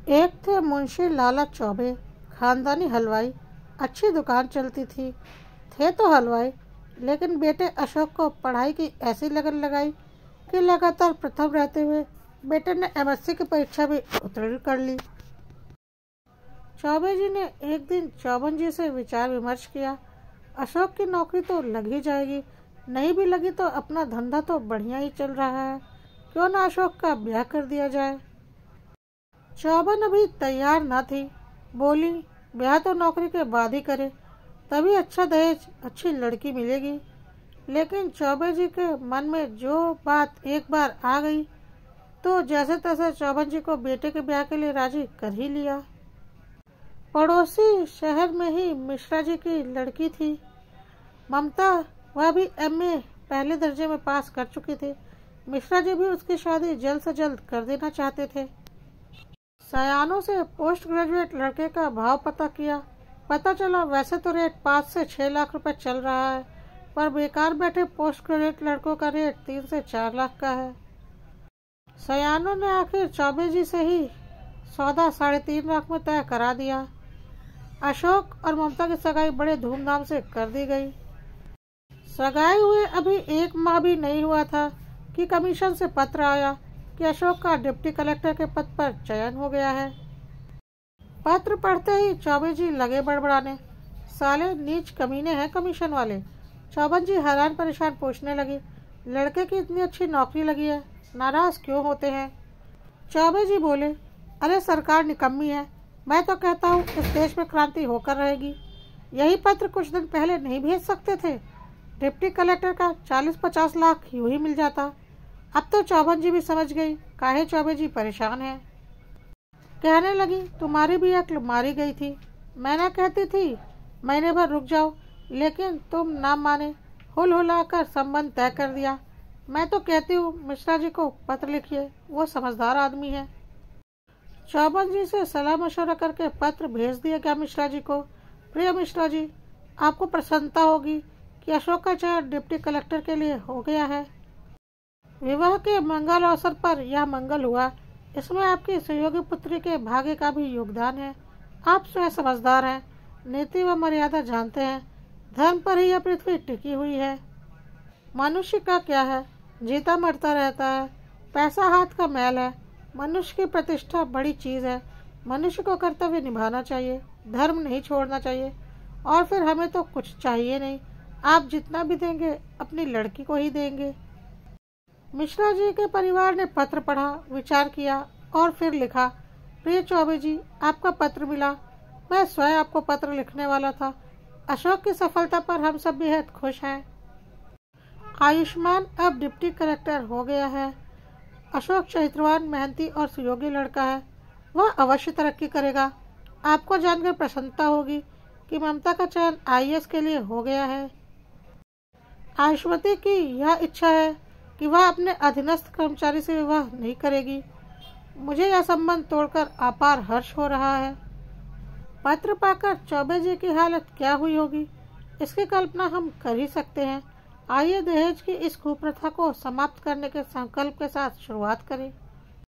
एक थे मुंशी लाला चौबे, खानदानी हलवाई। अच्छी दुकान चलती थी। थे तो हलवाई, लेकिन बेटे अशोक को पढ़ाई की ऐसी लगन लगाई कि लगातार प्रथम रहते हुए बेटे ने एमएससी की परीक्षा भी उत्तीर्ण कर ली। चौबे जी ने एक दिन चौबन जी से विचार विमर्श किया। अशोक की नौकरी तो लग ही जाएगी, नहीं भी लगी तो अपना धंधा तो बढ़िया ही चल रहा है, क्यों ना अशोक का ब्याह कर दिया जाए। चौबन अभी तैयार न थी। बोली, ब्याह तो नौकरी के बाद ही करे, तभी अच्छा दहेज अच्छी लड़की मिलेगी। लेकिन चौबे जी के मन में जो बात एक बार आ गई तो जैसे तैसे चौबन जी को बेटे के ब्याह के लिए राजी कर ही लिया। पड़ोसी शहर में ही मिश्रा जी की लड़की थी, ममता। वह भी एमए पहले दर्जे में पास कर चुकी थी। मिश्रा जी भी उसकी शादी जल्द से जल्द कर देना चाहते थे। सयानों से पोस्ट ग्रेजुएट लड़के का भाव पता किया। पता चला वैसे तो रेट 5 से 6 लाख रुपए चल रहा है, पर बेकार बैठे पोस्ट ग्रेजुएट लड़कों का रेट 3 से 4 लाख का है। सयानों ने आखिर चौबे जी से ही सौदा 3.5 लाख में तय करा दिया। अशोक और ममता की सगाई बड़े धूमधाम से कर दी गई। सगाई हुए अभी 1 माह भी नहीं हुआ था कि कमीशन से पत्र आया कि अशोक का डिप्टी कलेक्टर के पद पर चयन हो गया है। पत्र पढ़ते ही चौबे जी लगे बड़बड़ाने, साले नीच कमीने हैं कमीशन वाले। चौबन जी हैरान परेशान पूछने लगी, लड़के की इतनी अच्छी नौकरी लगी है, नाराज क्यों होते हैं? चौबे जी बोले, अरे सरकार निकम्मी है, मैं तो कहता हूँ इस देश में क्रांति होकर रहेगी। यही पत्र कुछ दिन पहले नहीं भेज सकते थे? डिप्टी कलेक्टर का 40-50 लाख यूं ही मिल जाता। अब तो चौबन जी भी समझ गई काहे चौबे जी परेशान है। कहने लगी, तुम्हारी भी अक्ल मारी गई थी। मैं ना कहती थी महीने भर रुक जाओ, लेकिन तुम ना माने, हुल-हुलाकर संबंध तय कर दिया। मैं तो कहती हूँ मिश्रा जी को पत्र लिखिए, वो समझदार आदमी है। चौबन जी से सलाह मशवरा करके पत्र भेज दिया गया मिश्रा जी को। प्रिय मिश्रा जी, आपको प्रसन्नता होगी कि अशोक का चयन डिप्टी कलेक्टर के लिए हो गया है। विवाह के मंगल अवसर पर यह मंगल हुआ, इसमें आपकी सहयोगी पुत्री के भाग्य का भी योगदान है। आप स्वयं समझदार हैं, नीति व मर्यादा जानते हैं। धर्म पर ही यह पृथ्वी टिकी हुई है। मनुष्य का क्या है, जीता मरता रहता है। पैसा हाथ का मैल है। मनुष्य की प्रतिष्ठा बड़ी चीज है। मनुष्य को कर्तव्य निभाना चाहिए, धर्म नहीं छोड़ना चाहिए। और फिर हमें तो कुछ चाहिए नहीं, आप जितना भी देंगे अपनी लड़की को ही देंगे। मिश्रा जी के परिवार ने पत्र पढ़ा, विचार किया और फिर लिखा, प्रिय चौबे जी, आपका पत्र मिला। मैं स्वयं आपको पत्र लिखने वाला था। अशोक की सफलता पर हम सब बेहद खुश हैं। आयुष्मान अब डिप्टी कलेक्टर हो गया है। अशोक चरित्रवान, मेहनती और सुयोग्य लड़का है। वह अवश्य तरक्की करेगा। आपको जानकर प्रसन्नता होगी कि ममता का चयन आईएएस के लिए हो गया है। आयुष्मती की यह इच्छा है कि वह अपने अधीनस्थ कर्मचारी से विवाह नहीं करेगी। मुझे यह संबंध तोड़कर अपार हर्ष हो रहा है। पत्र पाकर चौबे जी की हालत क्या हुई होगी, इसकी कल्पना हम कर ही सकते हैं। आइए दहेज की इस कुप्रथा को समाप्त करने के संकल्प के साथ शुरुआत करें।